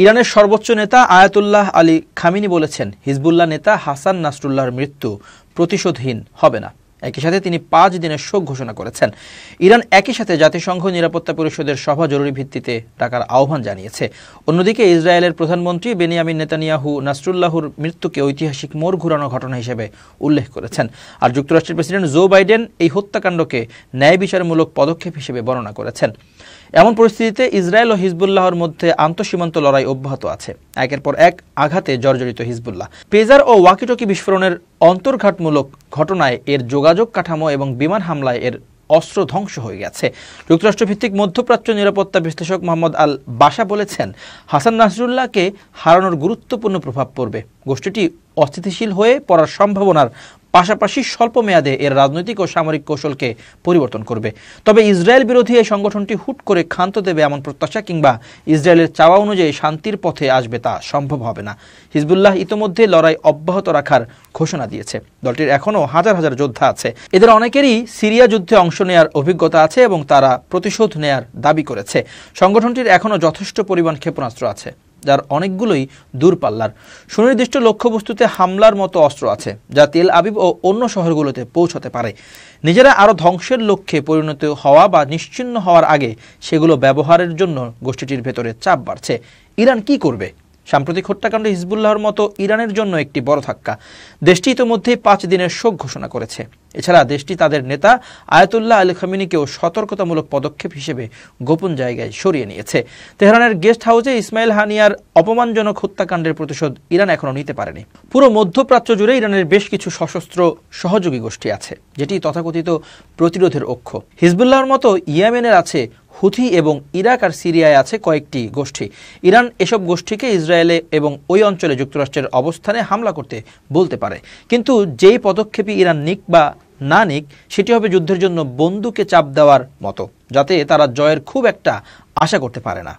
ইরানের সর্বোচ্চ নেতা আয়াতুল্লাহ আলী খামিনি বলেছেন, হিজবুল্লাহ নেতা হাসান নাসরুল্লাহর মৃত্যু প্রতিশোধহীন হবে না। একই সাথে তিনি 5 দিনের শোক ঘোষণা করেছেন। ইরান একই সাথে জাতিসংঘ নিরাপত্তা পরিষদের সভা জরুরি ভিত্তিতে ডাকার আহ্বান জানিয়েছে। অন্যদিকে ইসরায়েলের প্রধানমন্ত্রী বেনিয়ামিন নেতানিয়াহু নাসরুল্লাহর মৃত্যুকে ঐতিহাসিক মোড় ঘুরানো ঘটনা হিসেবে উল্লেখ করেছেন। আর যুক্তরাষ্ট্রের প্রেসিডেন্ট জো বাইডেন এই হত্যাকাণ্ডকে ন্যায় বিচারমূলক পদক্ষেপ হিসেবে বর্ণনা করেছেন। এমন পরিস্থিতিতে ইসরায়েল ও হিজবুল্লাহর মধ্যে আন্তঃসীমান্ত লড়াই অব্যাহত আছে। একের পর এক আঘাতে জর্জরিত হিজবুল্লাহ। পেজার ও ওয়াকিটকি বিস্ফোরণের অন্তর্ঘাতমূলক ঘটনায় এর যোগাযোগ কাঠামো এবং বিমান হামলায় এর অস্ত্র ধ্বংস হয়ে গেছে। যুক্তরাষ্ট্রভিত্তিক মধ্যপ্রাচ্য নিরাপত্তা বিশ্লেষক মোহাম্মদ আল বাশা বলেছেন, হাসান নাসরুল্লাহকে হারানোর গুরুত্বপূর্ণ প্রভাব পড়বে। গোষ্ঠীটি অস্থিতিশীল হয়ে পড়ার সম্ভাবনার পাশাপাশি স্বল্প মেয়াদে এর রাজনৈতিক ও সামরিক কৌশলকে পরিবর্তন করবে। তবে ইসরায়েল বিরোধী এই সংগঠনটি হুট করে ক্ষান্ত দেবে এমন প্রত্যাশা কিংবা ইসরায়েলের চাওয়া অনুযায়ী শান্তির পথে আসবে তা সম্ভব হবে না। হিজবুল্লাহ ইতোমধ্যে লড়াই অব্যাহত রাখার ঘোষণা দিয়েছে। দলটির এখনও হাজার হাজার যোদ্ধা আছে। এদের অনেকেরই সিরিয়া যুদ্ধে অংশ নেওয়ার অভিজ্ঞতা আছে এবং তারা প্রতিশোধ নেয়ার দাবি করেছে। সংগঠনটির এখনও যথেষ্ট পরিমাণ ক্ষেপণাস্ত্র আছে, যার অনেকগুলোই দূরপাল্লার। সুনির্দিষ্ট লক্ষ্যবস্তুতে হামলার মতো অস্ত্র আছে, যা তেল আবিব ও অন্য শহরগুলোতে পৌঁছতে পারে। নিজেরা আরও ধ্বংসের লক্ষ্যে পরিণত হওয়া বা নিশ্চিহ্ন হওয়ার আগে সেগুলো ব্যবহারের জন্য গোষ্ঠীটির ভেতরে চাপ বাড়ছে। ইরান কি করবে? সাম্প্রতিক হত্যাকাণ্ড হিজবুল্লাহর মতো ইরানের জন্য একটি বড় ধাক্কা। দেশটি ইতোমধ্যেই 5 দিনের শোক ঘোষণা করেছে। এছাড়া দেশটি তাদের নেতা আয়াতুল্লাহ আলী খামিনিকেও সতর্কতামূলক পদক্ষেপ হিসেবে গোপন জায়গায় সরিয়ে নিয়েছে। তেহরানের গেস্ট হাউসে ইসমাইল হানিয়ার অপমানজনক হত্যাকাণ্ডের প্রতিশোধ ইরান এখনও নিতে পারেনি। পুরো মধ্যপ্রাচ্য জুড়ে ইরানের বেশ কিছু সশস্ত্র সহযোগী গোষ্ঠী আছে, যেটি তথাকথিত প্রতিরোধের অক্ষ। হিজবুল্লাহর মতো ইয়েমেনের আছে হুথি এবং ইরাক আর সিরিয়ায় আছে কয়েকটি গোষ্ঠী। ইরান এসব গোষ্ঠীকে ইসরায়েলে এবং ওই অঞ্চলে যুক্তরাষ্ট্রের অবস্থানে হামলা করতে বলতে পারে, কিন্তু যেই পদক্ষেপই ইরান নিক বা না নিক, সেটি হবে যুদ্ধের জন্য বন্দুকে চাপ দেওয়ার মতো, যাতে তারা জয়ের খুব একটা আশা করতে পারে না।